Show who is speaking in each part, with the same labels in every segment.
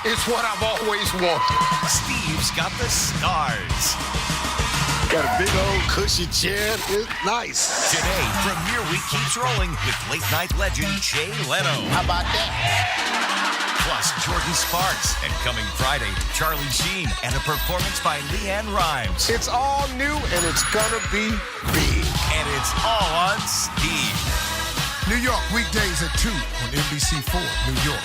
Speaker 1: It's what I've always wanted.
Speaker 2: Steve's got the stars.
Speaker 1: Got a big old cushy chair. It's nice.
Speaker 2: Today, Premiere Week keeps rolling with late-night legend Jay Leno.
Speaker 1: How about that?
Speaker 2: Plus Jordan Sparks. And coming Friday, Charlie Sheen and a performance by Leanne Rimes.
Speaker 1: It's all new, and it's gonna be big.
Speaker 2: And it's all on Steve.
Speaker 3: New York, weekdays at 2 on NBC4, New York.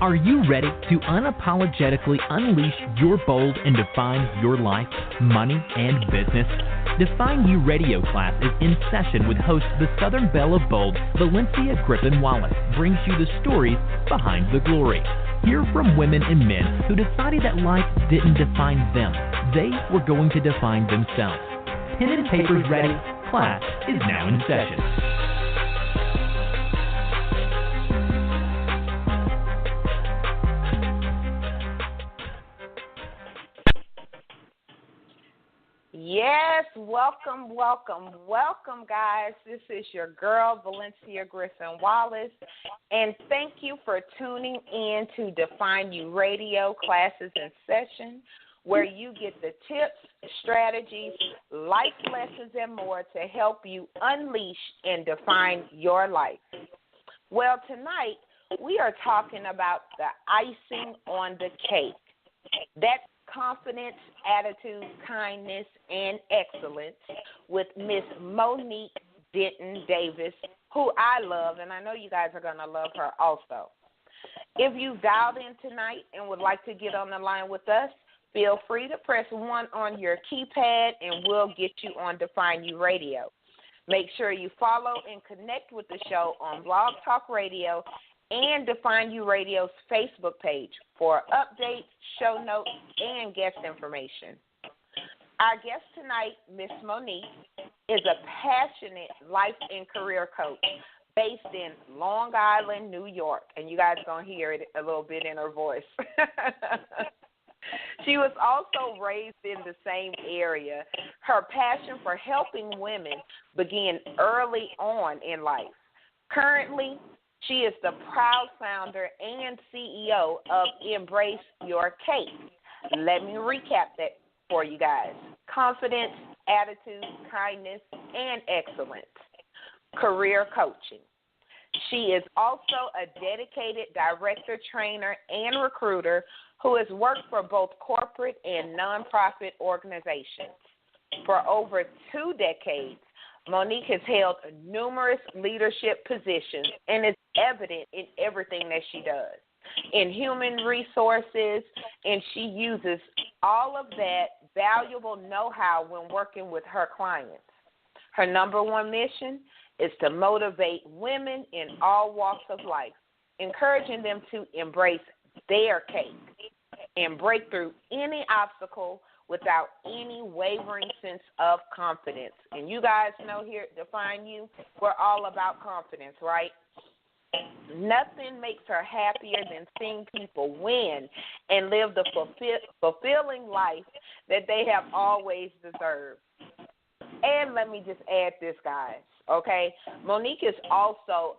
Speaker 4: Are you ready to unapologetically unleash your bold and define your life, money, and business? Define You Radio class is in session with host the Southern Belle of Bold, Valencia Griffin-Wallace, brings you the stories behind the glory. Hear from women and men who decided that life didn't define them. They were going to define themselves. Pen and papers ready. Class is now in session.
Speaker 5: Yes, welcome, guys. This is your girl, Valencia Griffin-Wallace, and thank you for tuning in to Define You Radio classes in session, where you get the tips, strategies, life lessons, and more to help you unleash and define your life. Well, tonight we are talking about the icing on the cake. That's confidence, attitude, kindness, and excellence with Miss Monique Denton-Davis, who I love, and I know you guys are going to love her also. If you dialed in tonight and would like to get on the line with us, feel free to press 1 on your keypad, and we'll get you on Define You Radio. Make sure you follow and connect with the show on Blog Talk Radio and Define You Radio's Facebook page for updates, show notes, and guest information. Our guest tonight, Miss Monique, is a passionate life and career coach based in Long Island, New York, and you guys are going to hear it a little bit in her voice. She was also raised in the same area. Her passion for helping women began early on in life. Currently, she is the proud founder and CEO of Embrace Your C.A.K.E. Let me recap that for you guys. Confidence, attitude, kindness, and excellence. Career coaching. She is also a dedicated director, trainer, and recruiter who has worked for both corporate and nonprofit organizations. For over 2 decades, Monique has held numerous leadership positions and is evident in everything that she does in human resources, and she uses all of that valuable know-how when working with her clients. Her number one mission is to motivate women in all walks of life, encouraging them to embrace their cake and break through any obstacle without any wavering sense of confidence. And you guys know here at Define You, we're all about confidence, right? Nothing makes her happier than seeing people win and live the fulfilling life that they have always deserved. And let me just add this, guys, okay? Monique is also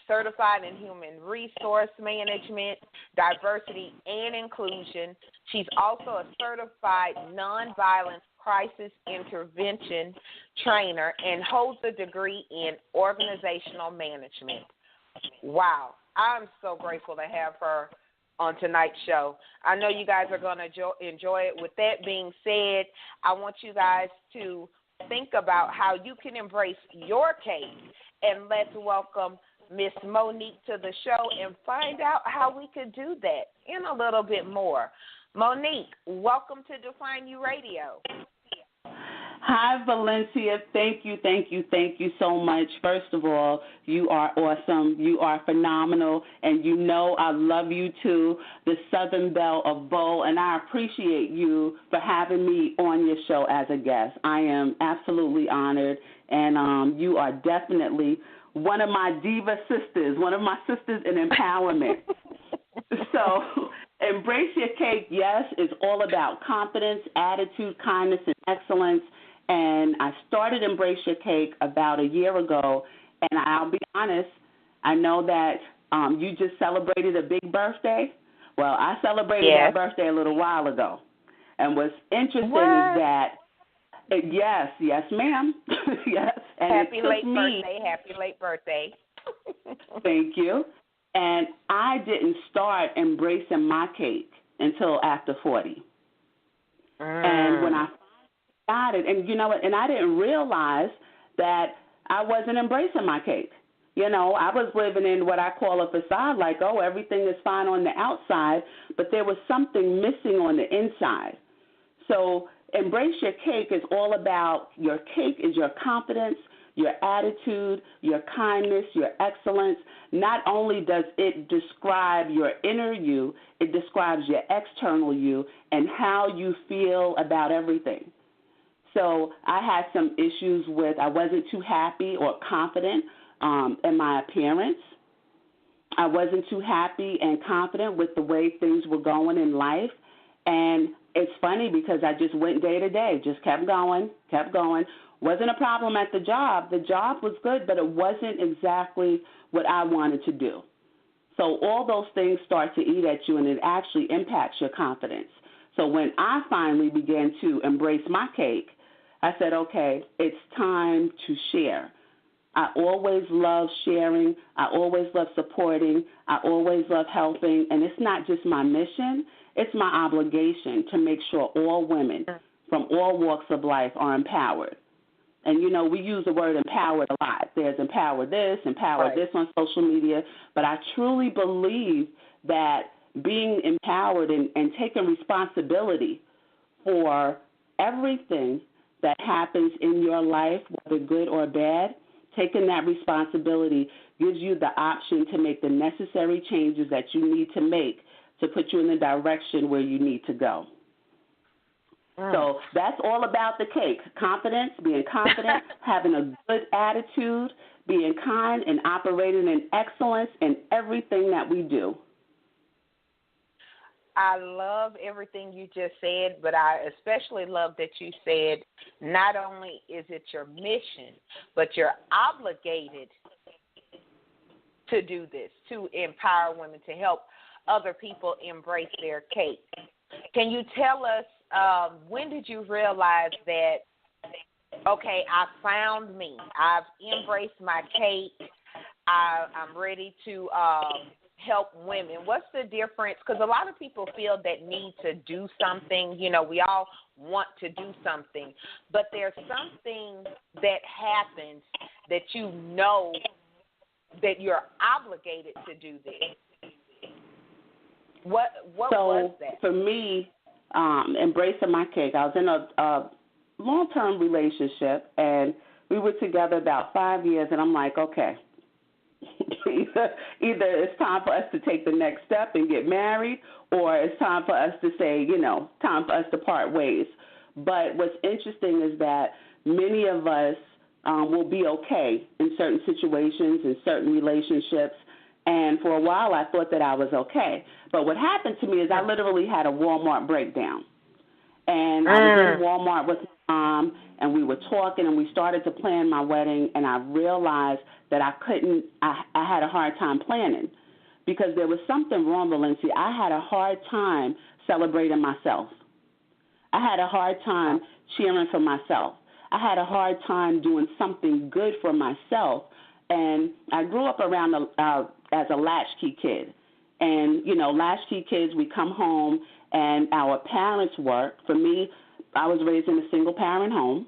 Speaker 5: certified in human resource management, diversity, and inclusion. She's also a certified nonviolent crisis intervention trainer and holds a degree in organizational management. Wow. I'm so grateful to have her on tonight's show. I know you guys are going to enjoy it. With that being said, I want you guys to think about how you can embrace your cake, and let's welcome Miss Monique to the show and find out how we could do that in a little bit more. Monique, welcome to Define You Radio.
Speaker 6: Hi, Valencia. Thank you so much. First of all, you are awesome. You are phenomenal, and you know I love you too, the Southern Belle of Bold, and I appreciate you for having me on your show as a guest. I am absolutely honored, and you are definitely one of my diva sisters, one of my sisters in empowerment. So Embrace Your C.A.K.E, yes, is all about confidence, attitude, kindness, and excellence. And I started Embrace Your C.A.K.E about a year ago, and I'll be honest, I know that you just celebrated a big birthday. Well, I celebrated that birthday a little while ago. And what's interesting is that, yes, ma'am, yes. And
Speaker 5: happy late birthday.
Speaker 6: Thank you. And I didn't start embracing my cake until after 40. And when I got it, and you know what, and I didn't realize that I wasn't embracing my cake. You know, I was living in what I call a facade, like, oh, everything is fine on the outside, but there was something missing on the inside. So Embrace Your C.A.K.E is all about, your cake is your confidence, your attitude, your kindness, your excellence. Not only does it describe your inner you, it describes your external you and how you feel about everything. So I had some issues with, I wasn't too happy or confident in my appearance. I wasn't too happy and confident with the way things were going in life. And it's funny because I just went day to day, just kept going. Wasn't a problem at the job. The job was good, but it wasn't exactly what I wanted to do. So all those things start to eat at you, and it actually impacts your confidence. So when I finally began to embrace my cake, I said, okay, it's time to share. I always love sharing. I always love supporting. I always love helping. And it's not just my mission. It's my obligation to make sure all women from all walks of life are empowered. And, you know, we use the word empowered a lot. There's empower this on social media. But I truly believe that being empowered and taking responsibility for everything that happens in your life, whether good or bad, taking that responsibility gives you the option to make the necessary changes that you need to make to put you in the direction where you need to go. So that's all about the cake. Confidence, being confident, having a good attitude, being kind, and operating in excellence in everything that we do.
Speaker 5: I love everything you just said, but I especially love that you said not only is it your mission, but you're obligated to do this, to empower women, to help other people embrace their cake. Can you tell us, when did you realize that, okay, I found me, I've embraced my cake, I'm ready to help women? What's the difference? Because a lot of people feel that need to do something. You know, we all want to do something, but there's something that happens that you know that you're obligated to do this. What was that?
Speaker 6: For me, embracing my cake, I was in a long-term relationship, and we were together about 5 years, and I'm like, okay, either it's time for us to take the next step and get married, or it's time for us to say, you know, time for us to part ways. But what's interesting is that many of us will be okay in certain situations, in certain relationships, and for a while I thought that I was okay. But what happened to me is I literally had a Walmart breakdown. And I was in Walmart with my mom, and we were talking, and we started to plan my wedding, and I realized that I had a hard time planning because there was something wrong, Valencia. I had a hard time celebrating myself. I had a hard time cheering for myself. I had a hard time doing something good for myself. And I grew up around as a latchkey kid. And, you know, latchkey kids, we come home and our parents work. For me, I was raised in a single-parent home.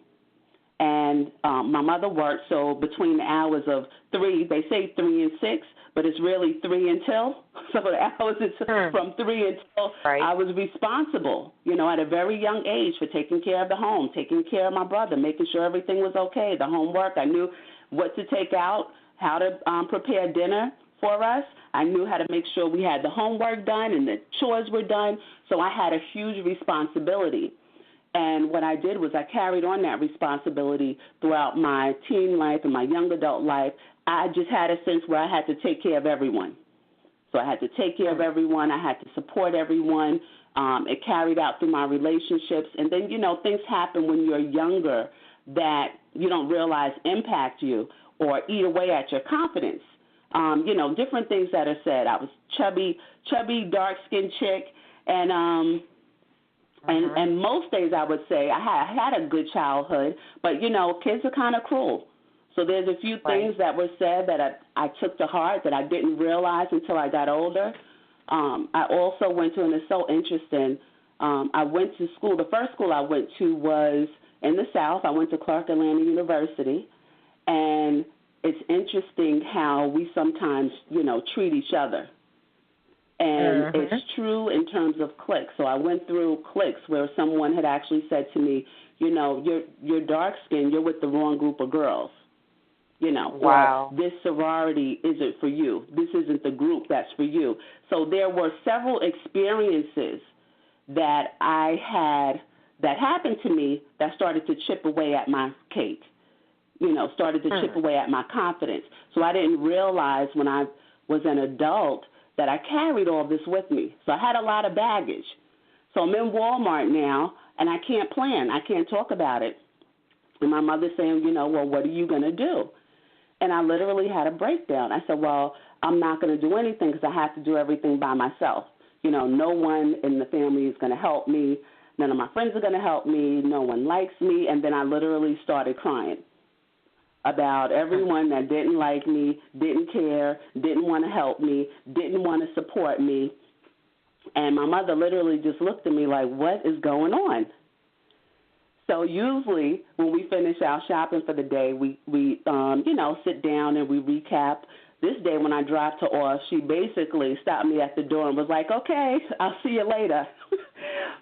Speaker 6: And my mother worked, so between the hours of 3, they say 3 and 6, but it's really 3 until. So the hours from 3 until I was responsible, you know, at a very young age for taking care of the home, taking care of my brother, making sure everything was okay, the homework. I knew what to take out, how to prepare dinner for us. I knew how to make sure we had the homework done and the chores were done. So I had a huge responsibility. And what I did was I carried on that responsibility throughout my teen life and my young adult life. I just had a sense where I had to take care of everyone. So I had to take care of everyone. I had to support everyone. It carried out through my relationships. And then, you know, things happen when you're younger that you don't realize impact you or eat away at your confidence. Different things that are said. I was chubby, dark-skinned chick, and most days I would say I had a good childhood, but, kids are kind of cruel. So there's a few things that were said that I took to heart that I didn't realize until I got older. I also went to, and it's so interesting, I went to school. The first school I went to was in the South. I went to Clark Atlanta University, and it's interesting how we sometimes, treat each other. And it's true in terms of cliques. So I went through cliques where someone had actually said to me, you're dark-skinned, you're with the wrong group of girls.
Speaker 5: Wow.
Speaker 6: Or this sorority isn't for you. This isn't the group that's for you. So there were several experiences that I had that happened to me that started to chip away at my cake, started to chip away at my confidence. So I didn't realize when I was an adult that I carried all this with me. So I had a lot of baggage. So I'm in Walmart now, and I can't plan. I can't talk about it. And my mother's saying, well, what are you going to do? And I literally had a breakdown. I said, well, I'm not going to do anything because I have to do everything by myself. No one in the family is going to help me. None of my friends are going to help me. No one likes me. And then I literally started crying about everyone that didn't like me, didn't care, didn't want to help me, didn't want to support me. And my mother literally just looked at me like, what is going on? So usually when we finish our shopping for the day, we sit down and we recap. This day when I dropped her off, she basically stopped me at the door and was like, okay, I'll see you later.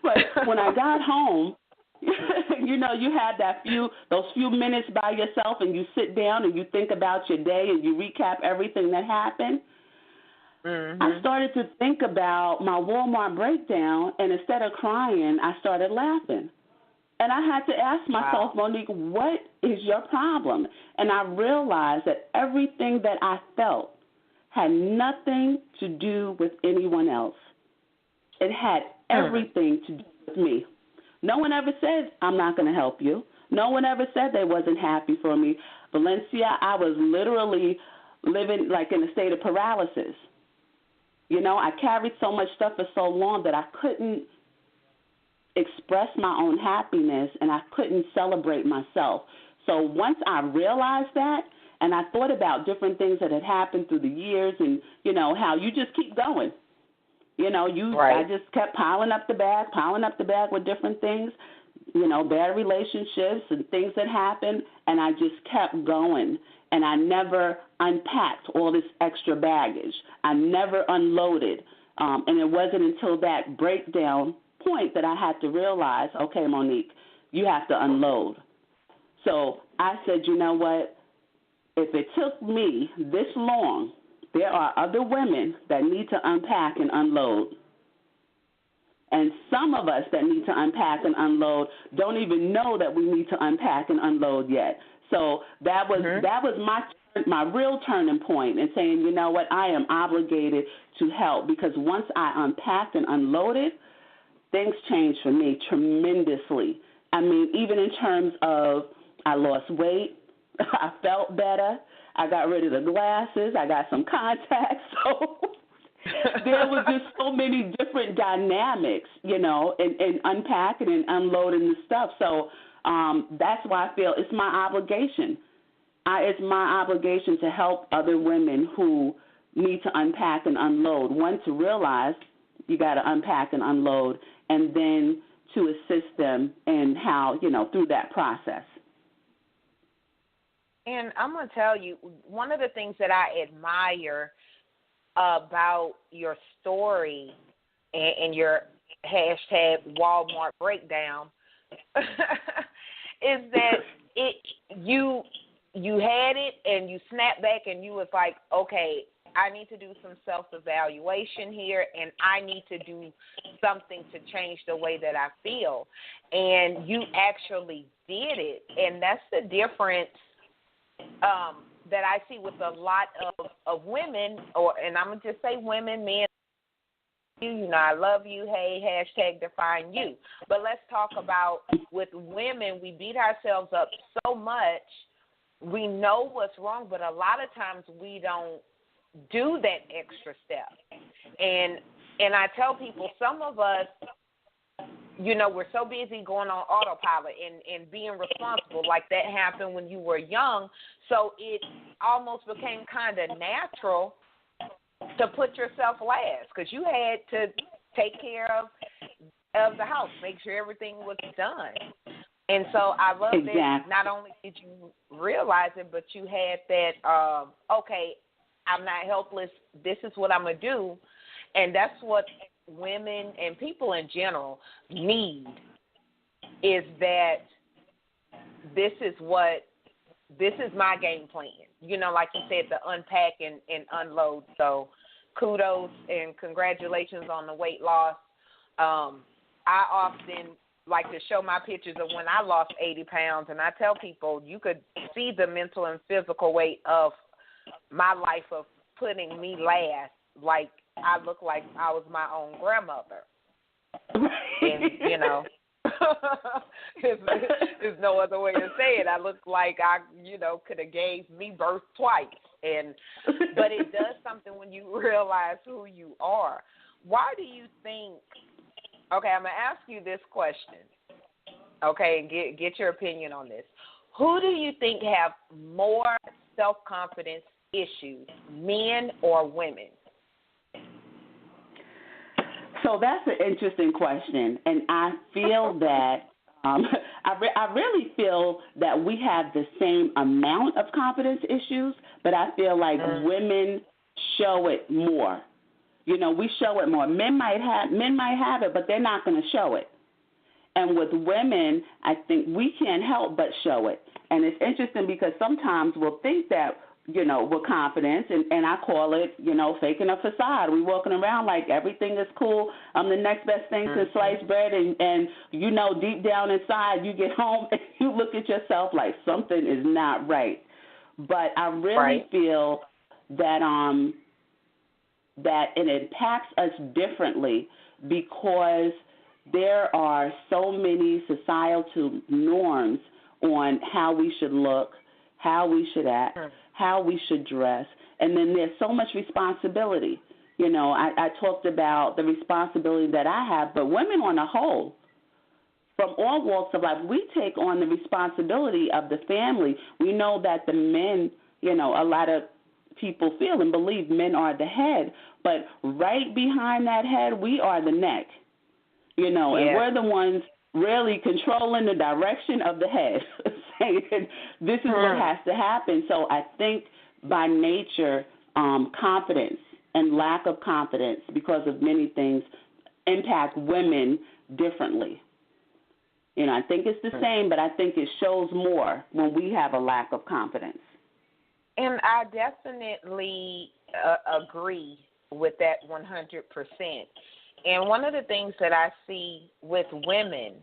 Speaker 6: But when I got home, you had those few minutes by yourself and you sit down and you think about your day and you recap everything that happened. I started to think about my Walmart breakdown, and instead of crying, I started laughing. And I had to ask myself, Monique, what is your problem? And I realized that everything that I felt had nothing to do with anyone else. It had everything to do with me. No one ever said, I'm not going to help you. No one ever said they wasn't happy for me. Valencia, I was literally living like in a state of paralysis. I carried so much stuff for so long that I couldn't express my own happiness and I couldn't celebrate myself. So once I realized that, and I thought about different things that had happened through the years and, how you just keep going. I just kept piling up the bag with different things, bad relationships and things that happened, and I just kept going. And I never unpacked all this extra baggage. I never unloaded. And it wasn't until that breakdown point that I had to realize, okay, Monique, you have to unload. So I said, you know what? If it took me this long, there are other women that need to unpack and unload. And some of us that need to unpack and unload don't even know that we need to unpack and unload yet. So that was my real turning point in saying, you know what, I am obligated to help, because once I unpacked and unloaded, things changed for me tremendously. I mean, even in terms of I lost weight, I felt better, I got rid of the glasses, I got some contacts, so there was just so many different dynamics, in unpacking and unloading the stuff. So that's why I feel it's my obligation. It's my obligation to help other women who need to unpack and unload. One, to realize you got to unpack and unload, and then to assist them in how, through that process.
Speaker 5: And I'm going to tell you, one of the things that I admire about your story and your hashtag Walmart breakdown is that you had it and you snapped back and you was like, okay, I need to do some self-evaluation here, and I need to do something to change the way that I feel. And you actually did it, and that's the difference that I see with a lot of women, and I'm going to just say women, men, you know, I love you, hey, hashtag define you. But let's talk about with women, we beat ourselves up so much. We know what's wrong, but a lot of times we don't do that extra step. And I tell people, some of us, you know, we're so busy going on autopilot and being responsible. Like that happened when you were young. So it almost became kind of natural to put yourself last because you had to take care of the house, make sure everything was done. And so I love that not only did you realize it, but you had that, okay, I'm not helpless. This is what I'm going to do. And that's what women and people in general need, is that this is my game plan. You know, like you said, the unpack and unload. So kudos and congratulations on the weight loss. I often like to show my pictures of when I lost 80 pounds, and I tell people you could see the mental and physical weight of my life of putting me last. Like I look like I was my own grandmother. And, you know, there's no other way to say it. I look like I, you know, could have gave me birth twice. But it does something when you realize who you are. Why do you think, okay, I'm going to ask you this question, okay, and get your opinion on this. Who do you think have more self-confidence issues, men or women?
Speaker 6: So that's an interesting question, and I feel that I really feel that we have the same amount of confidence issues, but I feel like women show it more. You know, we show it more. Men might have it, but they're not going to show it. And with women, I think we can't help but show it. And it's interesting because sometimes we'll think that, you know, we're confident, and I call it, you know, faking a facade. We're walking around like everything is cool. I'm the next best thing since sliced bread, and you know, deep down inside, you get home and you look at yourself like something is not right. But I really feel that that it impacts us differently because there are so many societal norms on how we should look, how we should act, how we should dress, and then there's so much responsibility. You know, I talked about the responsibility that I have, but women on a whole, from all walks of life, we take on the responsibility of the family. We know that the men, you know, a lot of people feel and believe men are the head, but right behind that head, we are the neck, you know, and we're the ones really controlling the direction of the head, saying this is what has to happen. So I think by nature, confidence and lack of confidence, because of many things, impact women differently. You know, I think it's the same, but I think it shows more when we have a lack of confidence.
Speaker 5: And I definitely agree with that 100%. And one of the things that I see with women,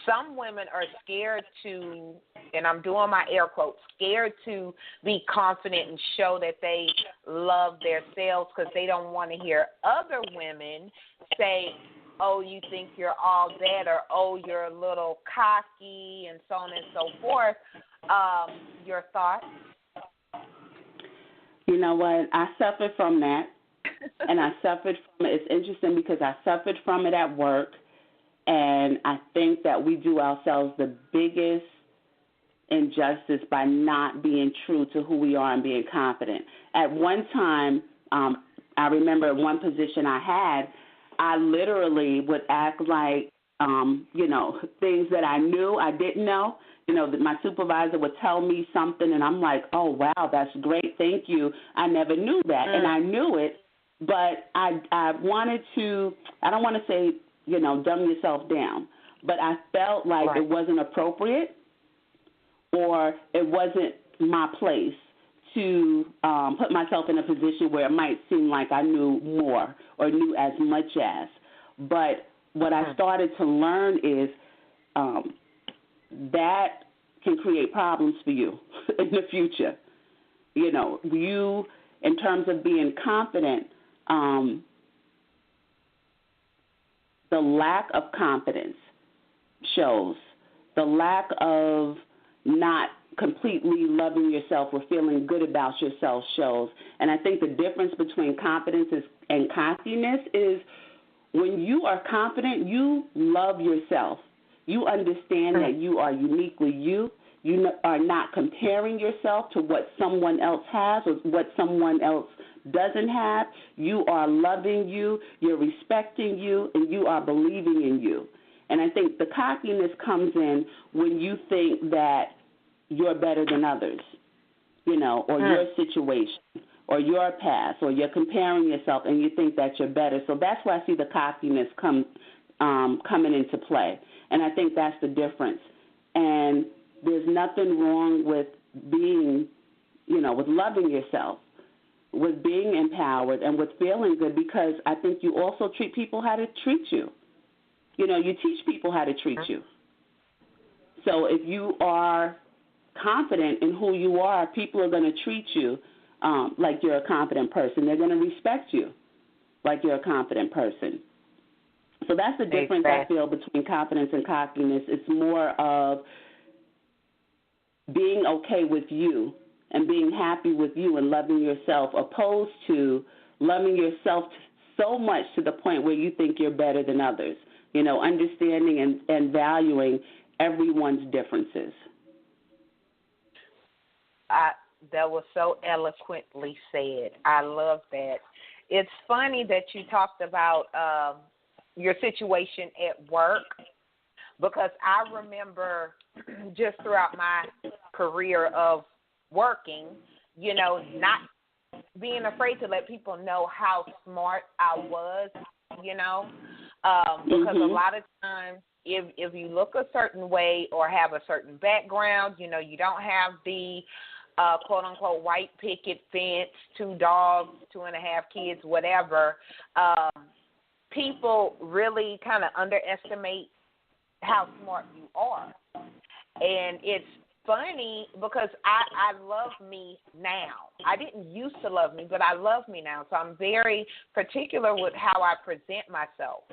Speaker 5: some women are scared to, and I'm doing my air quotes, scared to be confident and show that they love themselves because they don't want to hear other women say, oh, you think you're all that, or oh, you're a little cocky, and so on and so forth. Your thoughts?
Speaker 6: You know what? I suffered from that, and I suffered from it. It's interesting because I suffered from it at work, and I think that we do ourselves the biggest injustice by not being true to who we are and being confident. At one time, I remember one position I had, I literally would act like, you know, things that I knew I didn't know. You know, that my supervisor would tell me something, and I'm like, oh, wow, that's great, thank you. I never knew that, and I knew it, but I wanted to, I don't want to say, you know, dumb yourself down, but I felt like it wasn't appropriate or it wasn't my place to put myself in a position where it might seem like I knew more or knew as much as. But what I started to learn is that can create problems for you in the future. You know, you, in terms of being confident, the lack of confidence shows, the lack of not completely loving yourself or feeling good about yourself shows. And I think the difference between confidence and cockiness is when you are confident, you love yourself. You understand that you are uniquely you. You are not comparing yourself to what someone else has or what someone else doesn't have. You are loving you, you're respecting you, and you are believing in you. And I think the cockiness comes in when you think that you're better than others, or your situation or your past, or you're comparing yourself and you think that you're better. So that's where I see the cockiness coming into play. And I think that's the difference. And there's nothing wrong with being, with loving yourself, with being empowered, and with feeling good, because I think you also treat people how to treat you. You teach people how to treat you. So if you are confident in who you are, people are going to treat you like you're a confident person. They're going to respect you like you're a confident person. So that's the difference, I feel, between confidence and cockiness. It's more of being okay with you and being happy with you and loving yourself, opposed to loving yourself so much to the point where you think you're better than others, understanding and valuing everyone's differences.
Speaker 5: That was so eloquently said. I love that. It's funny that you talked about your situation at work, because I remember just throughout my career of working, not being afraid to let people know how smart I was, because a lot of times if you look a certain way or have a certain background, you don't have the quote-unquote white picket fence, 2 dogs, 2.5 kids, whatever, people really kind of underestimate how smart you are. And it's funny because I love me now. I didn't used to love me, but I love me now. So I'm very particular with how I present myself.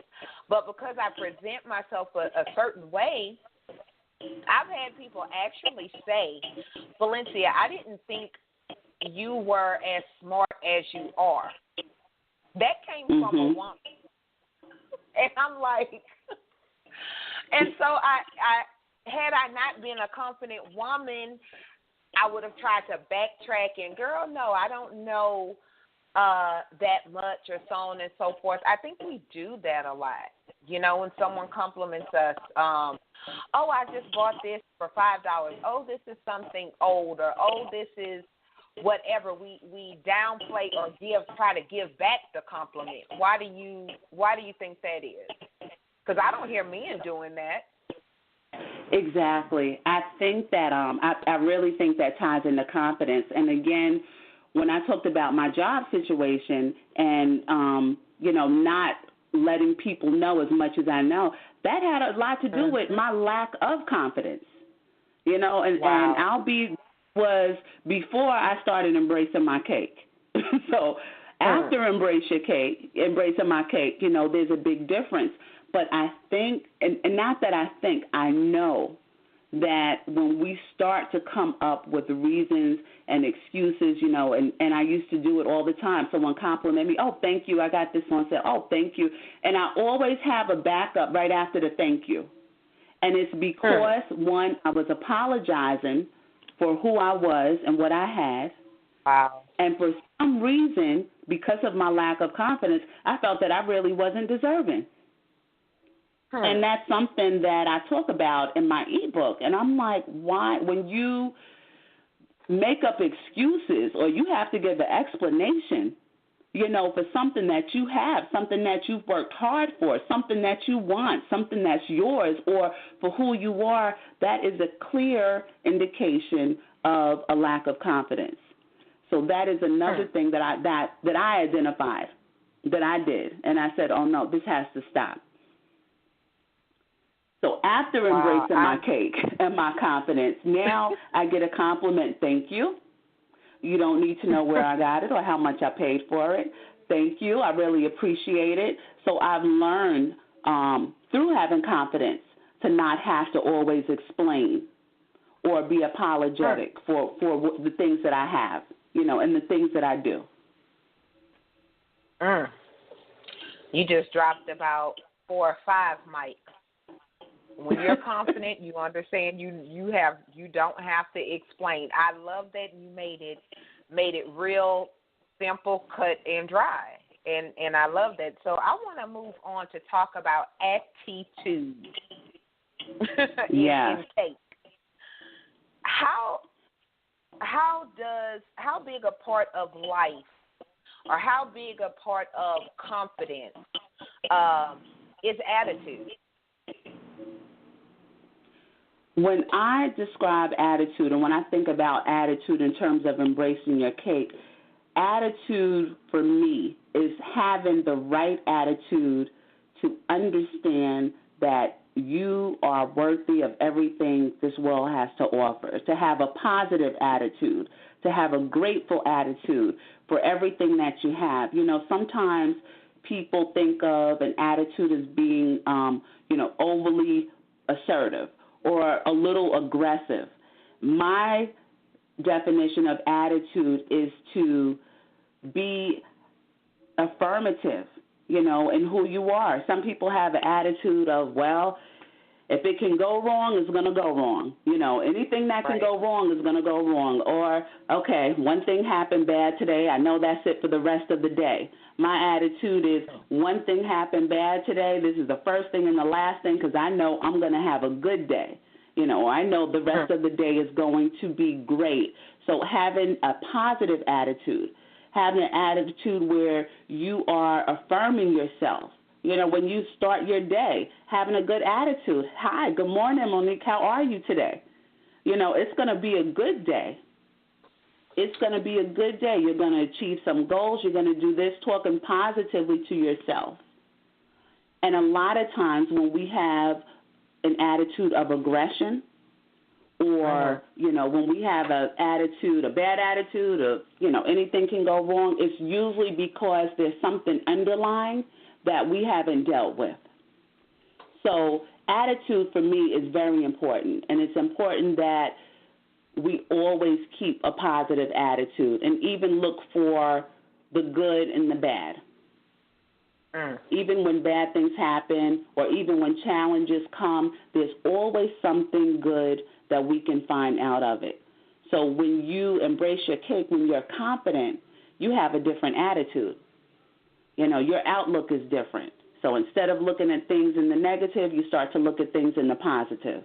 Speaker 5: But because I present myself a certain way, I've had people actually say, Valencia, I didn't think you were as smart as you are. That came from a woman. And I'm like, and so I had I not been a confident woman, I would have tried to backtrack and, girl, no, I don't know that much, or so on and so forth. I think we do that a lot. When someone compliments us, oh, I just bought this for $5. Oh, this is something old, or oh, this is whatever. We downplay or try to give back the compliment. Why do you think that is? Because I don't hear men doing that.
Speaker 6: Exactly. I think that I really think that ties into confidence. And again, when I talked about my job situation and not letting people know as much as I know, that had a lot to do with my lack of confidence. And was before I started embracing my cake. So after embracing my cake, there's a big difference. But I think, and not that I think, I know that when we start to come up with reasons and excuses, and I used to do it all the time. Someone complimented me, oh, thank you, I got this one, said, oh, thank you. And I always have a backup right after the thank you. And it's because, one, I was apologizing for who I was and what I had.
Speaker 5: Wow.
Speaker 6: And for some reason, because of my lack of confidence, I felt that I really wasn't deserving. And that's something that I talk about in my ebook. And I'm like, why? When you make up excuses or you have to give an explanation, for something that you have, something that you've worked hard for, something that you want, something that's yours, or for who you are, that is a clear indication of a lack of confidence. So that is another thing that I identified, that I did. And I said, oh, no, this has to stop. So after embracing my cake and my confidence, now I get a compliment, thank you. You don't need to know where I got it or how much I paid for it. Thank you. I really appreciate it. So I've learned through having confidence, to not have to always explain or be apologetic for the things that I have, and the things that I do.
Speaker 5: You just dropped about 4 or 5 mics. When you're confident, you understand you don't have to explain. I love that you made it real simple, cut and dry, and I love that. So I want to move on to talk about attitude. in CAKE. How big a part of life, or how big a part of confidence is attitude?
Speaker 6: When I describe attitude, and when I think about attitude in terms of embracing your cake, attitude for me is having the right attitude to understand that you are worthy of everything this world has to offer, to have a positive attitude, to have a grateful attitude for everything that you have. Sometimes people think of an attitude as being, overly assertive or a little aggressive. My definition of attitude is to be affirmative, in who you are. Some people have an attitude of, well, if it can go wrong, it's going to go wrong. Anything that can go wrong is going to go wrong. Or, okay, one thing happened bad today. I know that's it for the rest of the day. My attitude is, one thing happened bad today. This is the first thing and the last thing, because I know I'm going to have a good day. I know the rest of the day is going to be great. So having a positive attitude, having an attitude where you are affirming yourself. When you start your day, having a good attitude. Hi, good morning, Monique. How are you today? It's going to be a good day. It's going to be a good day. You're going to achieve some goals. You're going to do this, talking positively to yourself. And a lot of times when we have an attitude of aggression, or, when we have a bad attitude of, anything can go wrong, it's usually because there's something underlying that we haven't dealt with. So attitude for me is very important, and it's important that we always keep a positive attitude and even look for the good and the bad. Even when bad things happen or even when challenges come, there's always something good that we can find out of it. So when you embrace your cake, when you're confident, you have a different attitude. Your outlook is different. So instead of looking at things in the negative, you start to look at things in the positive.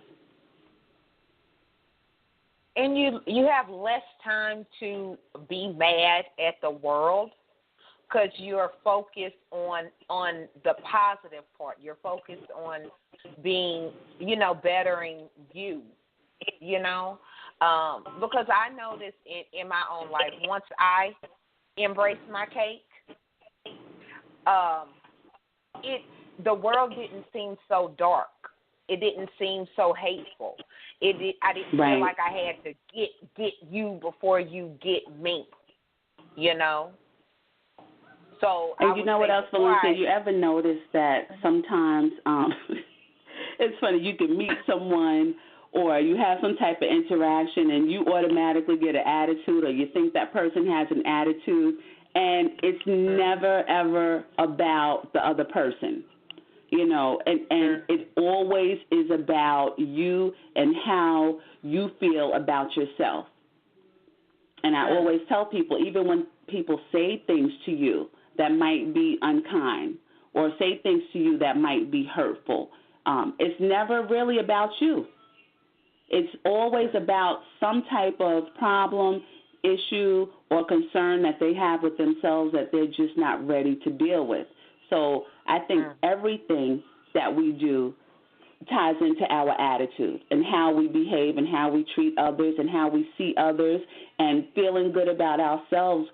Speaker 5: And you have less time to be mad at the world, because you're focused on the positive part. You're focused on being, bettering you, because I noticed in my own life, once I embraced my cake, the world didn't seem so dark. It didn't seem so hateful. I didn't feel like I had to get you before you get me, So
Speaker 6: and you know what else, Valencia? You ever notice that sometimes it's funny, you can meet someone or you have some type of interaction and you automatically get an attitude, or you think that person has an attitude, and it's never, ever about the other person, and it always is about you and how you feel about yourself. And I always tell people, even when people say things to you that might be unkind or say things to you that might be hurtful, it's never really about you. It's always about some type of problem, issue, or concern that they have with themselves that they're just not ready to deal with. So I think everything that we do ties into our attitude and how we behave and how we treat others and how we see others, and feeling good about ourselves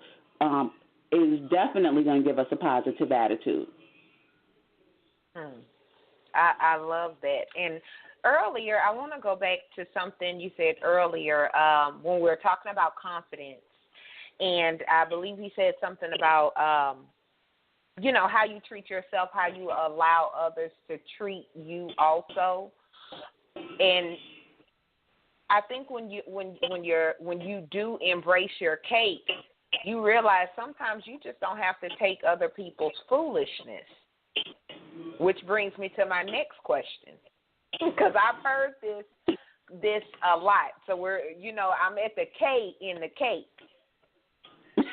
Speaker 6: is definitely going to give us a positive attitude.
Speaker 5: I love that. And earlier, I want to go back to something you said earlier when we were talking about confidence. And I believe you said something about how you treat yourself, how you allow others to treat you also. And I think when you do embrace your cake, you realize sometimes you just don't have to take other people's foolishness. Which brings me to my next question, because I've heard this a lot. So I'm at the K in the cake.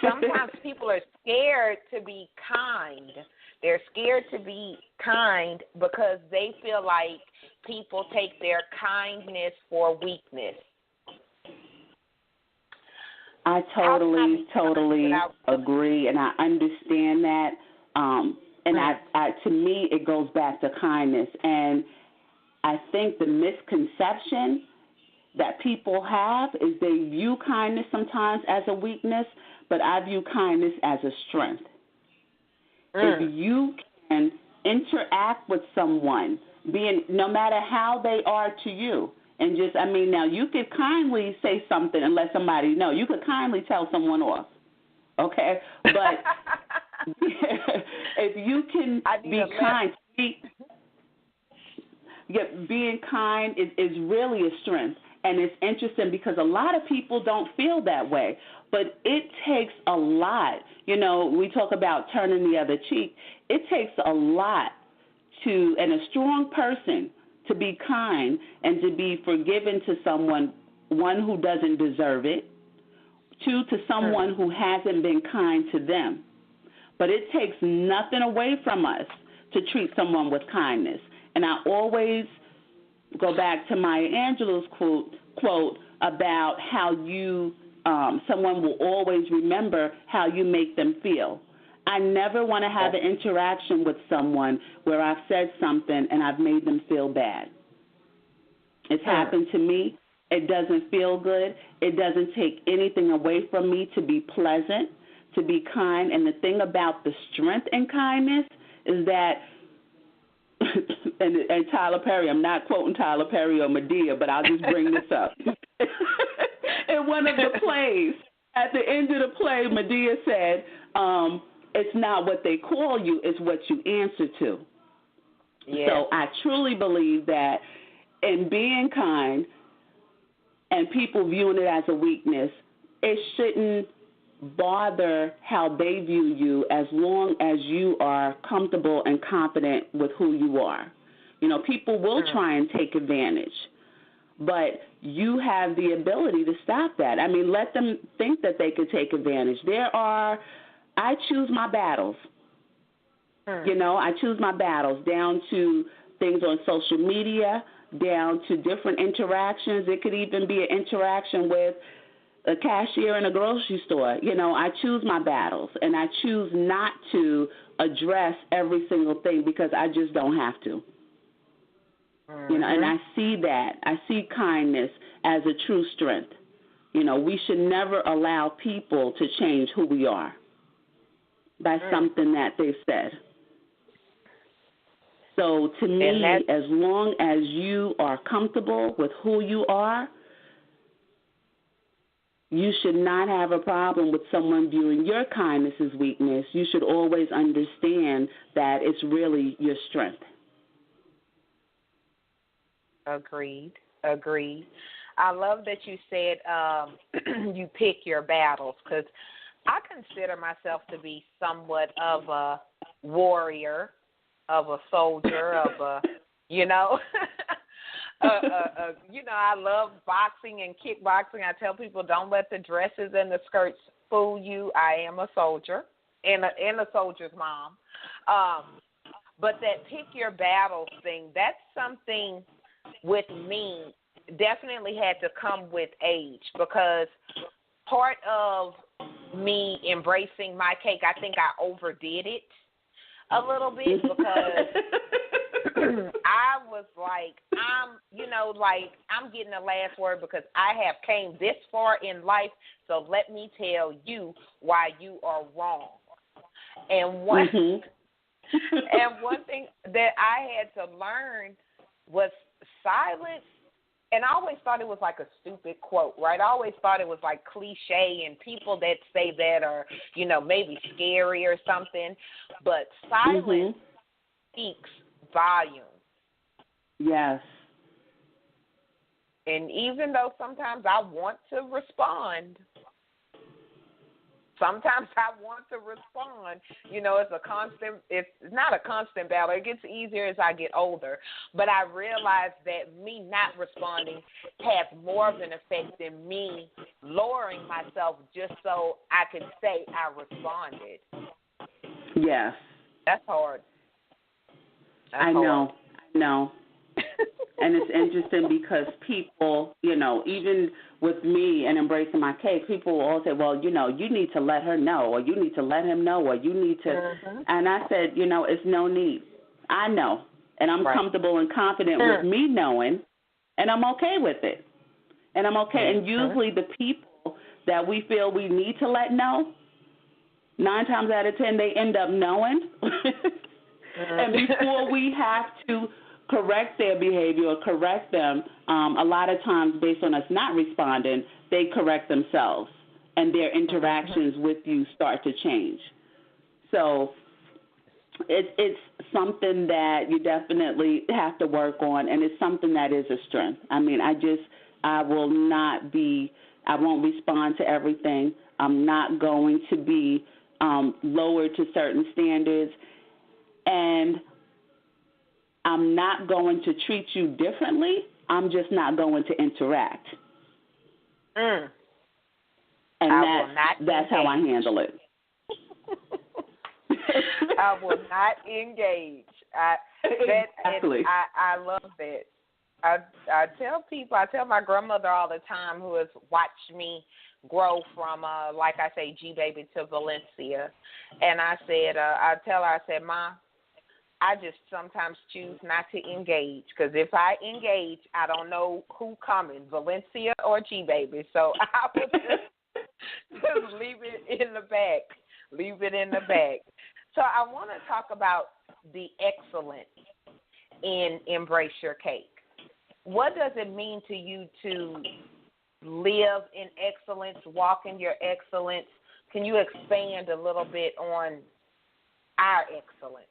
Speaker 5: Sometimes people are scared to be kind. They're scared to be kind because they feel like people take their kindness for weakness.
Speaker 6: I totally agree, and I understand that. And to me, it goes back to kindness. And I think the misconception that people have is they view kindness sometimes as a weakness, but I view kindness as a strength. If you can interact with someone, no matter how they are to you, and now you could kindly say something and let somebody know. You could kindly tell someone off, okay? But if you can be kind, being kind is really a strength. And it's interesting because a lot of people don't feel that way. But it takes a lot. We talk about turning the other cheek. It takes a lot and a strong person to be kind and to be forgiving to someone, one, who doesn't deserve it, two, to someone who hasn't been kind to them. But it takes nothing away from us to treat someone with kindness. And I always go back to Maya Angelou's quote about how someone will always remember how you make them feel. I never want to have an interaction with someone where I've said something and I've made them feel bad. It's happened to me. It doesn't feel good. It doesn't take anything away from me to be pleasant, to be kind. And the thing about the strength in kindness is that, and Tyler Perry, I'm not quoting Tyler Perry or Medea, but I'll just bring this up. In one of the plays, at the end of the play, Medea said, it's not what they call you, it's what you answer to. Yeah. So I truly believe that in being kind and people viewing it as a weakness, it shouldn't bother how they view you as long as you are comfortable and confident with who you are. People will try and take advantage, but you have the ability to stop that. Let them think that they could take advantage. I choose my battles. I choose my battles down to things on social media, down to different interactions. It could even be an interaction with a cashier in a grocery store. I choose my battles, and I choose not to address every single thing because I just don't have to. And I see that. I see kindness as a true strength. We should never allow people to change who we are by something that they've said. So to me, as long as you are comfortable with who you are, you should not have a problem with someone viewing your kindness as weakness. You should always understand that it's really your strength.
Speaker 5: Agreed. I love that you said you pick your battles, because I consider myself to be somewhat of a warrior, of a soldier, of a, I love boxing and kickboxing. I tell people, don't let the dresses and the skirts fool you. I am a soldier and a soldier's mom. But that pick your battles thing, that's something with me definitely had to come with age, because part of me embracing my cake, I think I overdid it a little bit, because I was like, I'm getting the last word because I have came this far in life, so let me tell you why you are wrong. And one thing that I had to learn was silence And I always thought it was like a stupid quote, right? I always thought it was like cliche, and people that say that are, you know, maybe scary or something. But silence speaks volumes.
Speaker 6: Yes.
Speaker 5: And even though sometimes I want to respond, you know, it's not a constant battle. It gets easier as I get older. But I realize that me not responding has more of an effect than me lowering myself just so I can say I responded.
Speaker 6: Yes.
Speaker 5: That's hard.
Speaker 6: I know. And it's interesting because people, you know, even with me and Embracing My C.A.K.E, people will all say, well, you know, you need to let her know, or you need to let him know, or you need to. And I said, you know, it's no need. I know. And I'm comfortable and confident with me knowing, and I'm okay with it. And I'm okay. And usually the people that we feel we need to let know, 9 times out of 10, they end up knowing. And before we have to correct their behavior or correct them, a lot of times based on us not responding, they correct themselves and their interactions with you start to change. So it's something that you definitely have to work on, and it's something that is a strength. I mean, I won't respond to everything. I'm not going to be lowered to certain standards, and I'm not going to treat you differently. I'm just not going to interact. And that's how I handle it.
Speaker 5: I will not engage.
Speaker 6: Exactly.
Speaker 5: I love that. I tell my grandmother all the time, who has watched me grow from, like I say, G-Baby to Valencia. And I tell her, Ma, I just sometimes choose not to engage, because if I engage, I don't know who coming, Valencia or G-Baby. So I would just leave it in the back. So I want to talk about the excellence in Embrace Your C.A.K.E. What does it mean to you to live in excellence, walk in your excellence? Can you expand a little bit on our excellence?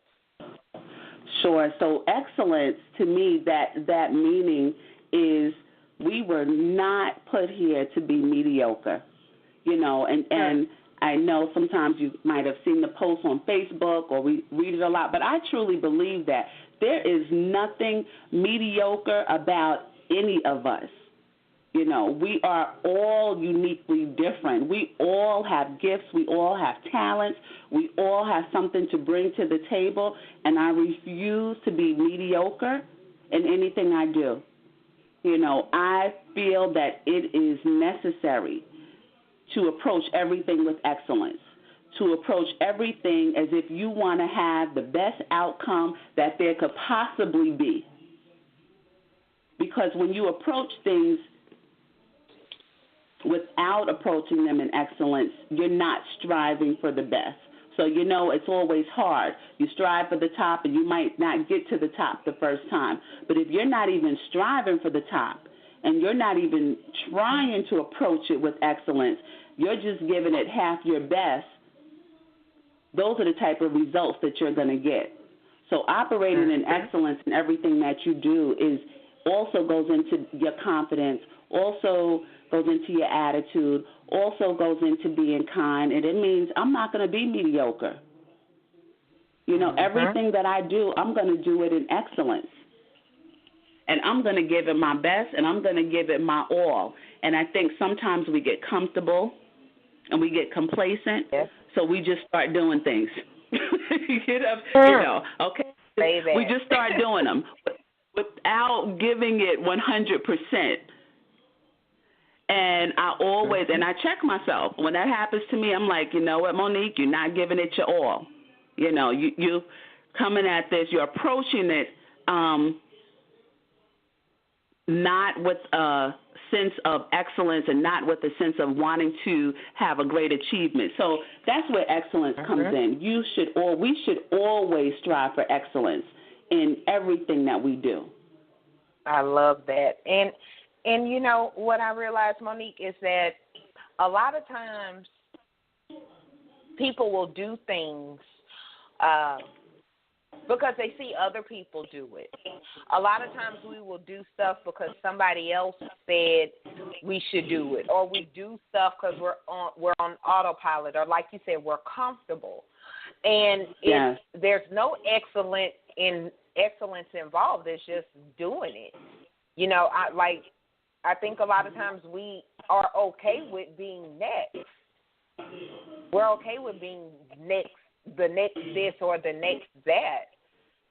Speaker 6: Sure. So excellence, to me, that meaning is we were not put here to be mediocre, you know, and I know sometimes you might have seen the post on Facebook or we read it a lot, but I truly believe that there is nothing mediocre about any of us. You know, we are all uniquely different. We all have gifts. We all have talents. We all have something to bring to the table, and I refuse to be mediocre in anything I do. You know, I feel that it is necessary to approach everything with excellence, to approach everything as if you want to have the best outcome that there could possibly be. Because when you approach things without approaching them in excellence, you're not striving for the best. So, you know, it's always hard. You strive for the top, and you might not get to the top the first time. But if you're not even striving for the top, and you're not even trying to approach it with excellence, you're just giving it half your best, those are the type of results that you're going to get. So operating in excellence in everything that you do also goes into your confidence, also goes into your attitude, also goes into being kind, and it means I'm not going to be mediocre. You know, everything that I do, I'm going to do it in excellence. And I'm going to give it my best, and I'm going to give it my all. And I think sometimes we get comfortable and we get complacent, so we just start doing things. you know, okay? We just start doing them without giving it 100%. And I check myself. When that happens to me, I'm like, you know what, Monique, you're not giving it your all. You know, you coming at this, you're approaching it not with a sense of excellence and not with a sense of wanting to have a great achievement. So that's where excellence comes in. We should always strive for excellence in everything that we do.
Speaker 5: I love that. And And you know what I realized, Monique, is that a lot of times people will do things because they see other people do it. A lot of times we will do stuff because somebody else said we should do it, or we do stuff because we're on autopilot, or like you said, we're comfortable. And there's no excellence involved. It's just doing it. You know, I think a lot of times we are okay with being next. We're okay with being next, the next this or the next that.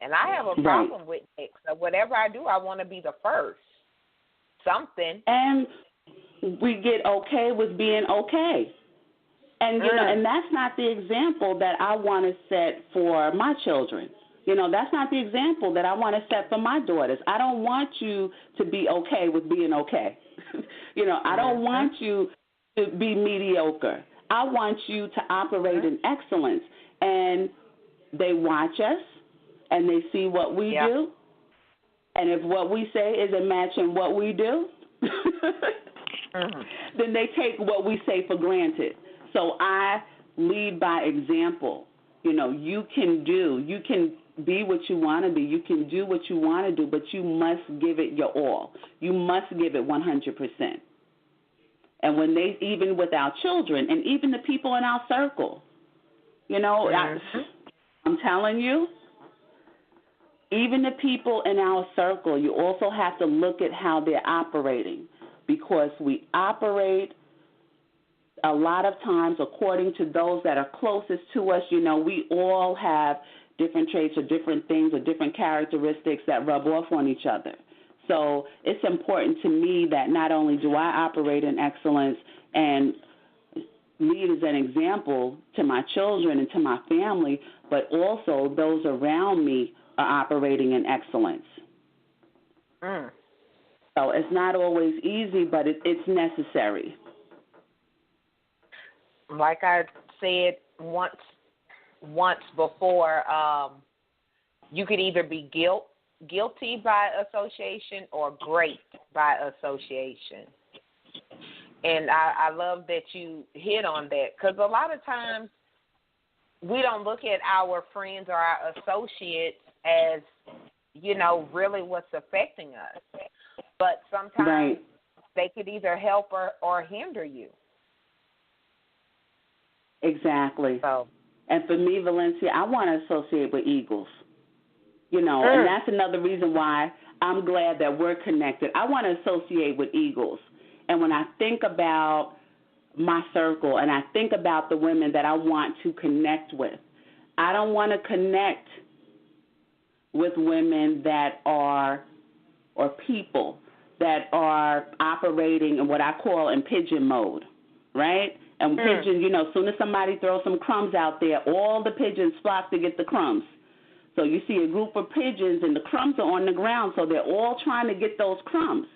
Speaker 5: And I have a problem with next. So whatever I do, I want to be the first. Something.
Speaker 6: And we get okay with being okay. And, you know, and that's not the example that I want to set for my children. You know, that's not the example that I want to set for my daughters. I don't want you to be okay with being okay. You know, I don't want you to be mediocre. I want you to operate in excellence. And they watch us, and they see what we do. And if what we say isn't matching what we do, then they take what we say for granted. So I lead by example. You know, you can be what you want to be. You can do what you want to do, but you must give it your all. You must give it 100%. And when even with our children and even the people in our circle, you know, I'm telling you, even the people in our circle, you also have to look at how they're operating, because we operate a lot of times according to those that are closest to us. You know, we all have different traits or different things or different characteristics that rub off on each other. So it's important to me that not only do I operate in excellence and lead as an example to my children and to my family, but also those around me are operating in excellence. So it's not always easy, but it's necessary.
Speaker 5: Like I said once before, you could either be guilty by association or great by association. And I love that you hit on that, because a lot of times we don't look at our friends or our associates as, you know, really what's affecting us. But sometimes they could either help or hinder you.
Speaker 6: Exactly.
Speaker 5: So.
Speaker 6: And for me, Valencia, I want to associate with eagles. You know, and that's another reason why I'm glad that we're connected. I want to associate with eagles. And when I think about my circle and I think about the women that I want to connect with, I don't want to connect with women that are, or people that are operating in what I call in pigeon mode, right? And pigeon, you know, as soon as somebody throws some crumbs out there, all the pigeons flock to get the crumbs. So you see a group of pigeons and the crumbs are on the ground, so they're all trying to get those crumbs.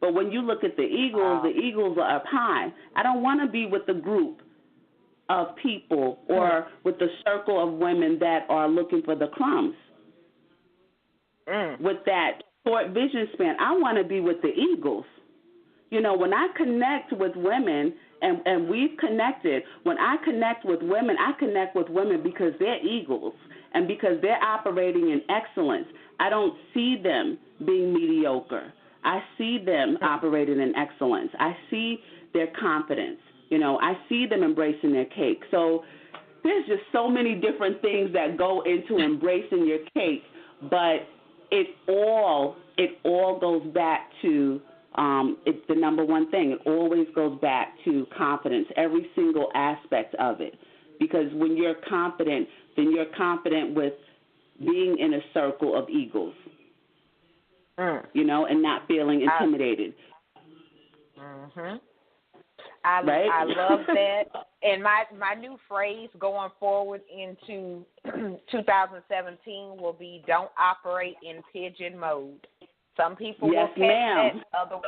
Speaker 6: But when you look at the eagles are up high. I don't want to be with the group of people or with the circle of women that are looking for the crumbs. With that short vision span, I want to be with the eagles. You know, when I connect with women, and we've connected, when I connect with women because they're eagles and because they're operating in excellence. I don't see them being mediocre. I see them operating in excellence. I see their confidence. You know, I see them embracing their cake. So there's just so many different things that go into embracing your cake, but it all goes back to it's the number one thing. It always goes back to confidence, every single aspect of it. Because when you're confident, then you're confident with being in a circle of eagles, you know, and not feeling intimidated.
Speaker 5: I love that. And my new phrase going forward into 2017 will be, don't operate in pigeon mode. Some people will catch that, other ones.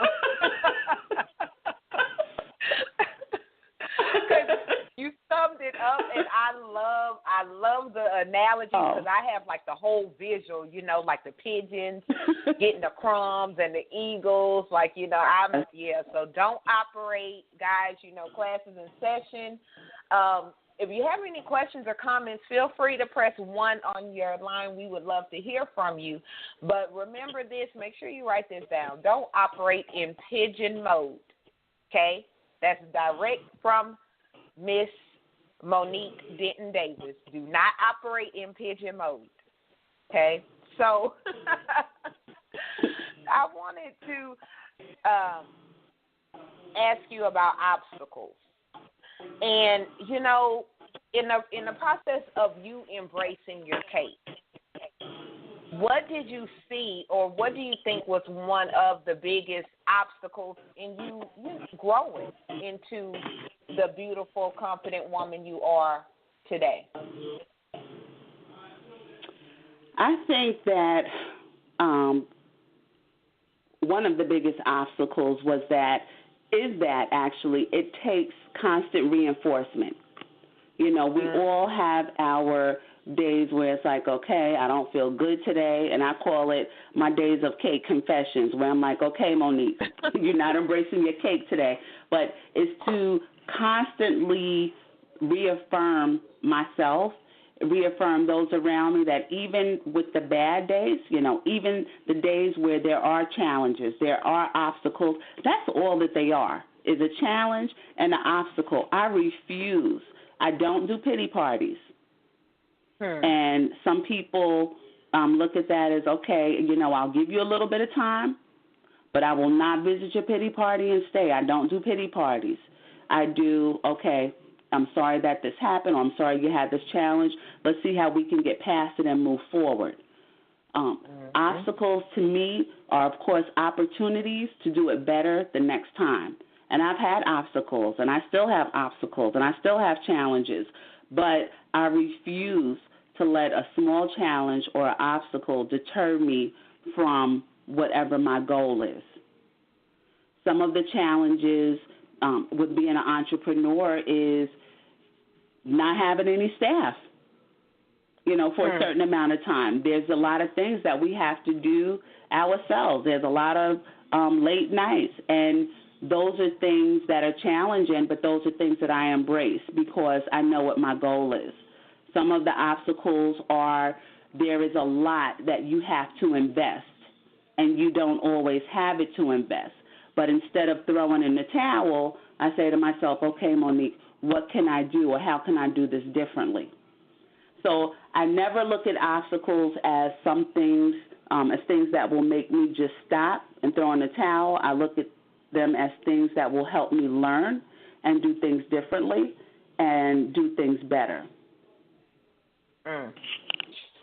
Speaker 5: Because you summed it up, and I love the analogy because I have like the whole visual, you know, like the pigeons getting the crumbs and the eagles, like, you know, so don't operate, guys, you know, classes in session. If you have any questions or comments, feel free to press 1 on your line. We would love to hear from you. But remember this, make sure you write this down. Don't operate in pigeon mode, okay? That's direct from Miss Monique Denton-Davis. Do not operate in pigeon mode, okay? So I wanted to ask you about obstacles. And, you know, in the process of you embracing your cake, what did you see or what do you think was one of the biggest obstacles in you growing into the beautiful, confident woman you are today?
Speaker 6: I think that one of the biggest obstacles is that actually it takes constant reinforcement. You know, we all have our days where it's like, okay, I don't feel good today, and I call it my days of cake confessions, where I'm like, okay, Monique, you're not embracing your cake today. But it's to constantly reaffirm myself, reaffirm those around me that even with the bad days, you know, even the days where there are challenges, there are obstacles, that's all that they are, is a challenge and an obstacle. I refuse. I don't do pity parties. And some people look at that as, okay, you know, I'll give you a little bit of time, but I will not visit your pity party and stay. I don't do pity parties. I do, okay, I'm sorry that this happened, or I'm sorry you had this challenge. Let's see how we can get past it and move forward. Obstacles to me are, of course, opportunities to do it better the next time. And I've had obstacles, and I still have obstacles, and I still have challenges, but I refuse to let a small challenge or an obstacle deter me from whatever my goal is. Some of the challenges with being an entrepreneur is not having any staff, you know, for a certain amount of time. There's a lot of things that we have to do ourselves. There's a lot of late nights, and those are things that are challenging, but those are things that I embrace because I know what my goal is. Some of the obstacles are there is a lot that you have to invest, and you don't always have it to invest. But instead of throwing in the towel, I say to myself, okay, Monique, what can I do, or how can I do this differently? So I never look at obstacles as some things, as things that will make me just stop and throw in the towel. I look at them as things that will help me learn and do things differently and do things better.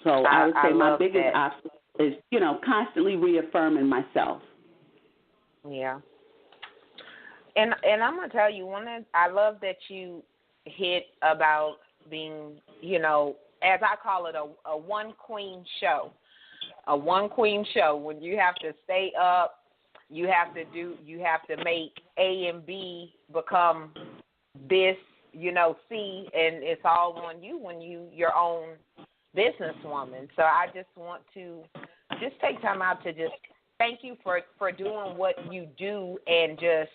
Speaker 6: So I would say my biggest obstacle is, you know, constantly reaffirming myself.
Speaker 5: Yeah. And I'm going to tell you, I love that you hit about being, you know, as I call it, a one-queen show. A one-queen show when you have to stay up, you have to make A and B become this, you know, C, and it's all on you when you're your own businesswoman. So I just want to just take time out to just thank you for doing what you do and just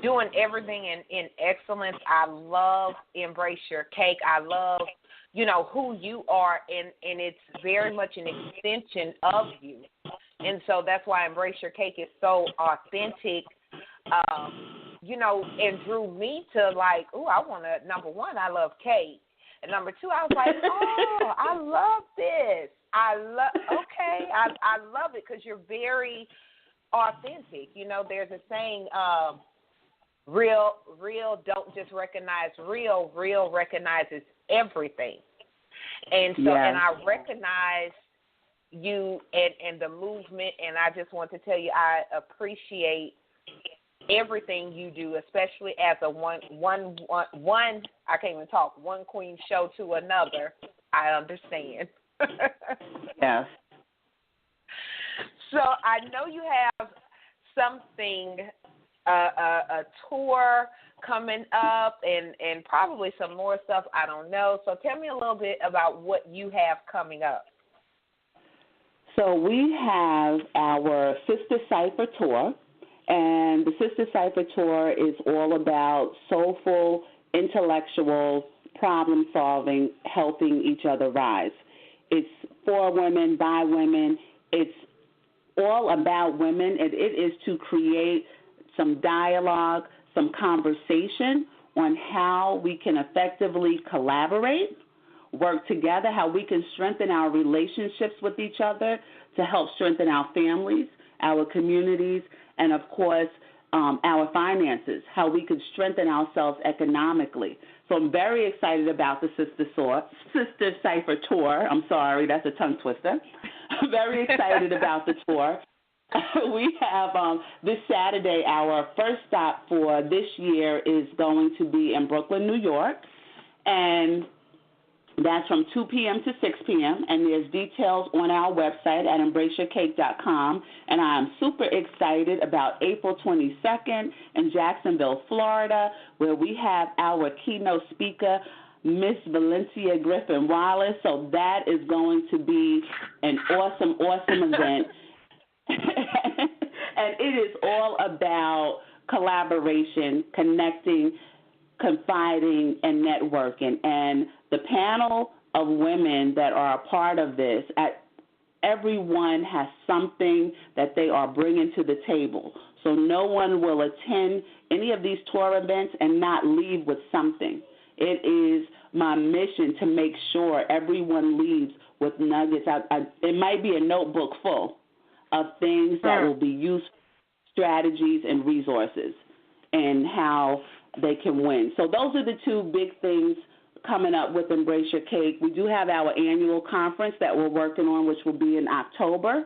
Speaker 5: doing everything in excellence. I love Embrace Your C.A.K.E. I love, you know, who you are, and it's very much an extension of you. And so that's why Embrace Your C.A.K.E. is so authentic, you know, and drew me to like, number one, I love cake. And number two, I was like, oh, I love this. I love it because you're very authentic. You know, there's a saying, real don't just recognize real recognizes everything. And so, and I recognize you and the movement, and I just want to tell you I appreciate everything you do, especially as a one I can't even talk, one queen show to another. I understand.
Speaker 6: Yes.
Speaker 5: So I know you have something, a tour coming up and probably some more stuff, I don't know. So tell me a little bit about what you have coming up.
Speaker 6: So we have our Sister Cypher Tour, and the Sister Cypher Tour is all about soulful, intellectual, problem-solving, helping each other rise. It's for women, by women. It's all about women, and it is to create some dialogue, some conversation on how we can effectively collaborate, work together, how we can strengthen our relationships with each other to help strengthen our families, our communities, and, of course, our finances, how we could strengthen ourselves economically. So I'm very excited about the Sister Cypher Tour. I'm sorry, that's a tongue twister. I'm very excited about the tour. We have this Saturday, our first stop for this year is going to be in Brooklyn, New York, and that's from 2 p.m. to 6 p.m., and there's details on our website at embraceyourcake.com. And I'm super excited about April 22nd in Jacksonville, Florida, where we have our keynote speaker, Miss Valencia Griffin-Wallace. So that is going to be an awesome, awesome event. And it is all about collaboration, connecting, confiding, and networking. And the panel of women that are a part of this, everyone has something that they are bringing to the table. So no one will attend any of these tour events and not leave with something. It is my mission to make sure everyone leaves with nuggets. It might be a notebook full of things that will be useful, strategies and resources, and how they can win. So those are the two big things coming up with Embrace Your Cake. We do have our annual conference that we're working on, which will be in October,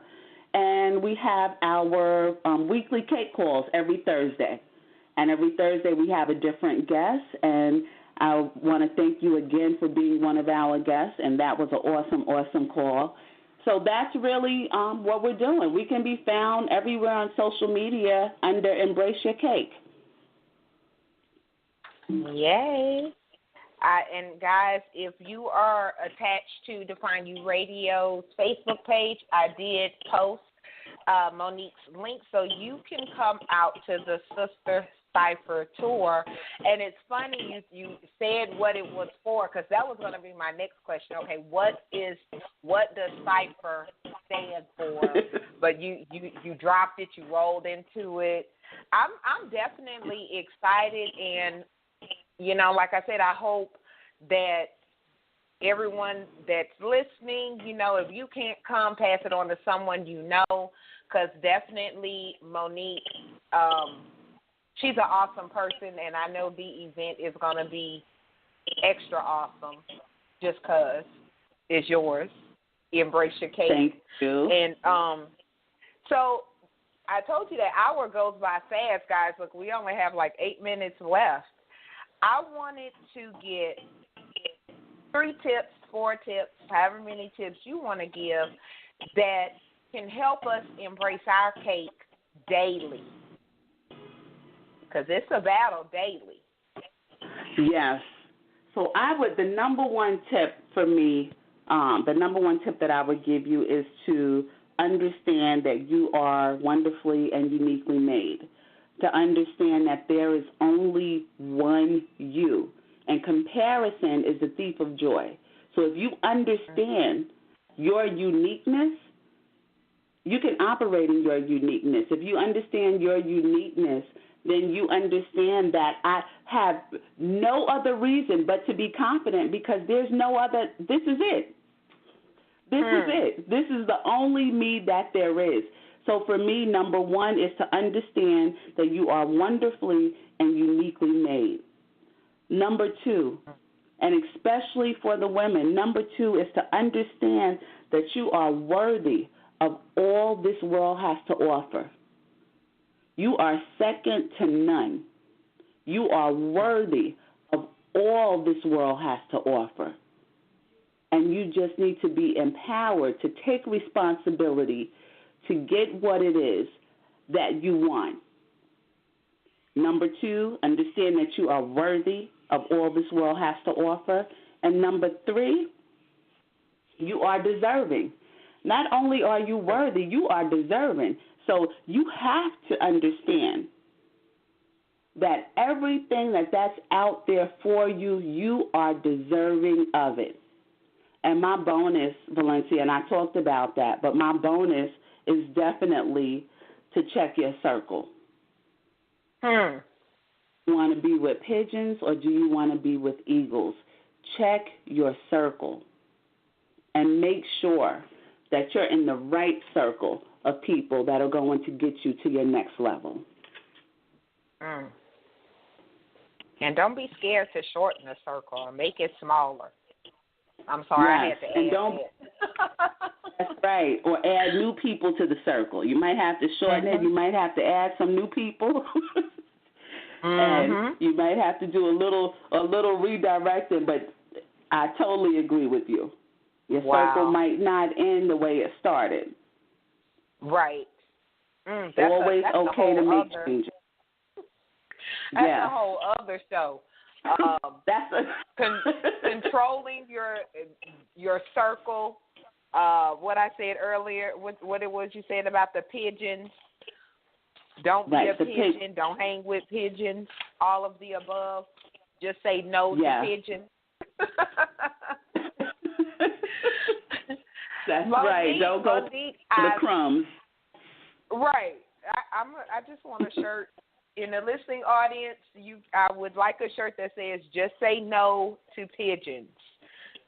Speaker 6: and we have our weekly cake calls every Thursday. And every Thursday we have a different guest, and I want to thank you again for being one of our guests, and that was an awesome, awesome call. So that's really what we're doing. We can be found everywhere on social media under Embrace Your Cake.
Speaker 5: Yay. And, guys, if you are attached to Define You Radio's Facebook page, I did post Monique's link, so you can come out to the Sister Cypher Tour. And it's funny you said what it was for, because that was going to be my next question. Okay, what does Cypher stand for? But you dropped it, you rolled into it. I'm definitely excited, and like I said, I hope that everyone that's listening, if you can't come, pass it on to someone you know, because definitely Monique, she's an awesome person, and I know the event is going to be extra awesome just because it's yours. Embrace Your Cake.
Speaker 6: Thank you.
Speaker 5: And so I told you that hour goes by fast, guys. Look, we only have like 8 minutes left. I wanted to get 3 tips, 4 tips, however many tips you want to give that can help us embrace our cake daily. Because it's a battle daily.
Speaker 6: Yes. So the number one tip for me, the number one tip that I would give you is to understand that you are wonderfully and uniquely made. To understand that there is only one you. And comparison is the thief of joy. So if you understand your uniqueness, you can operate in your uniqueness. If you understand your uniqueness, then you understand that I have no other reason but to be confident, because there's no other. This is it. This is it. This is the only me that there is. So for me, number one is to understand that you are wonderfully and uniquely made. Number two, and especially for the women, number two is to understand that you are worthy of all this world has to offer. You are second to none. You are worthy of all this world has to offer. And you just need to be empowered to take responsibility to get what it is that you want. Number 2, understand that you are worthy of all this world has to offer. And number 3, you are deserving. Not only are you worthy, you are deserving. So you have to understand that everything that's out there for you, you are deserving of it. And my bonus, Valencia, and I talked about that, but my bonus is definitely to check your circle. You want to be with pigeons or do you want to be with eagles? Check your circle and make sure that you're in the right circle of people that are going to get you to your next level.
Speaker 5: And don't be scared to shorten the circle or make it smaller. I'm sorry, I had to add that.
Speaker 6: That's right. Or add new people to the circle. You might have to shorten it. You might have to add some new people. And you might have to do a little redirecting, but I totally agree with you. Your circle might not end the way it started.
Speaker 5: Right.
Speaker 6: It's always okay to make changes.
Speaker 5: That's a whole other show. Controlling your circle. What I said earlier, what it was you said about the pigeons. Don't be a pigeon. Don't hang with pigeons. All of the above. Just say no to pigeons. That's Monique, right. Don't go Monique, for the crumbs. Right. I just want a shirt. In the listening audience, I would like a shirt that says "Just say no to pigeons."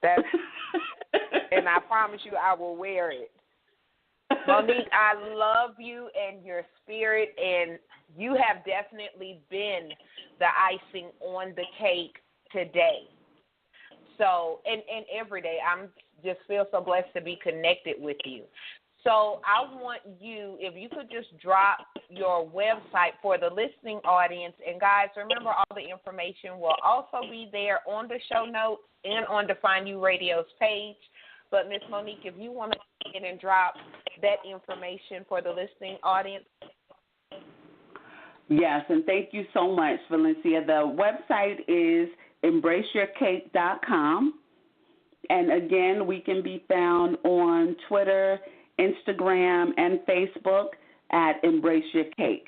Speaker 5: And I promise you, I will wear it. Monique, I love you and your spirit, and you have definitely been the icing on the cake today. So, and every day, I'm just feel so blessed to be connected with you. So I want you, if you could just drop your website for the listening audience. And, guys, remember all the information will also be there on the show notes and on Define You Radio's page. But, Miss Monique, if you want to go ahead and drop that information for the listening audience.
Speaker 6: Yes, and thank you so much, Valencia. The website is embraceyourcake.com. And, again, we can be found on Twitter, Instagram, and Facebook at Embrace Your C.A.K.E.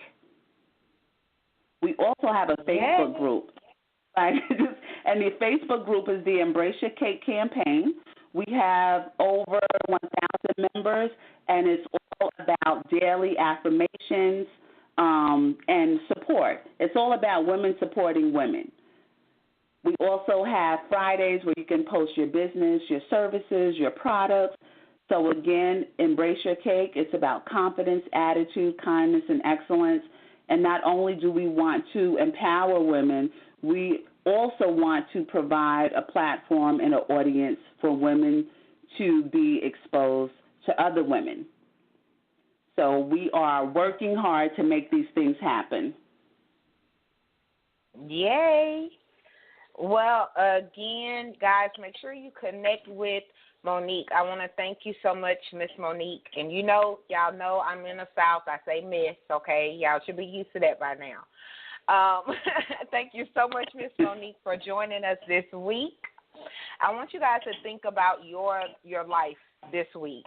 Speaker 6: We also have a Facebook group. And the Facebook group is the Embrace Your C.A.K.E. campaign. We have over 1,000 members, and it's all about daily affirmations and support. It's all about women supporting women. We also have Fridays where you can post your business, your services, your products. So, again, Embrace Your C.A.K.E. It's about confidence, attitude, kindness, and excellence. And not only do we want to empower women, we also want to provide a platform and an audience for women to be exposed to other women. So we are working hard to make these things happen.
Speaker 5: Yay. Well, again, guys, make sure you connect with Monique. I want to thank you so much, Miss Monique. And y'all know I'm in the South. I say Miss, okay? Y'all should be used to that by now. Thank you so much, Miss Monique, for joining us this week. I want you guys to think about your life this week.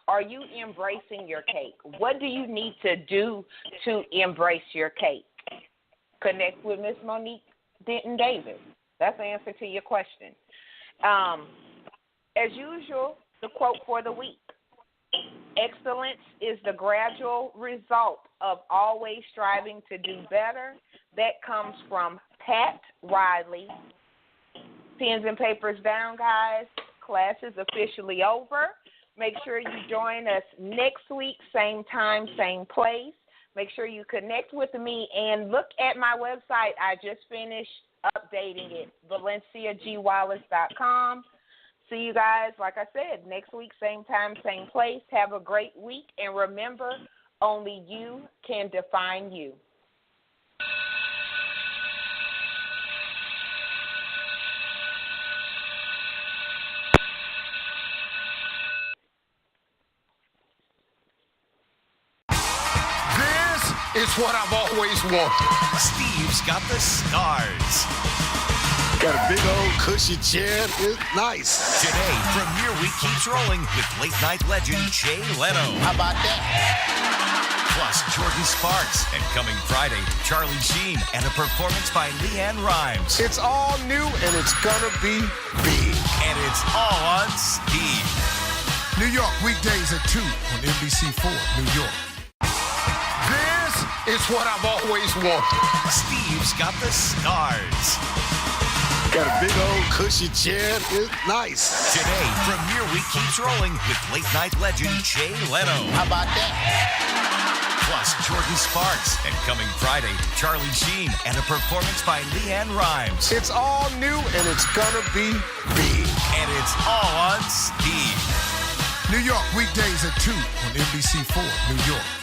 Speaker 5: Are you embracing your cake? What do you need to do to embrace your cake? Connect with Miss Monique Denton-Davis. That's the answer to your question. As usual, the quote for the week. Excellence is the gradual result of always striving to do better. That comes from Pat Riley. Pens and papers down, guys. Class is officially over. Make sure you join us next week, same time, same place. Make sure you connect with me and look at my website. I just finished updating it, valenciagwallace.com. See you guys, like I said, next week, same time, same place. Have a great week. And remember, only you can define you.
Speaker 3: it's what I've always wanted.
Speaker 2: Steve's got the scars.
Speaker 1: Got a big old cushy chair. It's nice.
Speaker 2: Today, Premiere Week keeps rolling with late-night legend Jay Leno.
Speaker 1: How about that?
Speaker 2: Plus Jordan Sparks. And coming Friday, Charlie Sheen and a performance by Leanne Rimes.
Speaker 3: It's all new and it's gonna be big.
Speaker 2: And it's all on Steve.
Speaker 3: New York, weekdays at 2 on NBC4, New York. This is what I've always wanted.
Speaker 2: Steve's got the scars.
Speaker 1: Got a big old cushy chair. It's nice.
Speaker 2: Today, Premiere Week keeps rolling with late-night legend Jay Leno.
Speaker 1: How about that?
Speaker 2: Plus Jordan Sparks. And coming Friday, Charlie Sheen and a performance by Leanne Rimes.
Speaker 3: It's all new and it's gonna be big.
Speaker 2: And it's all on Steve.
Speaker 3: New York, weekdays at 2 on NBC4, New York.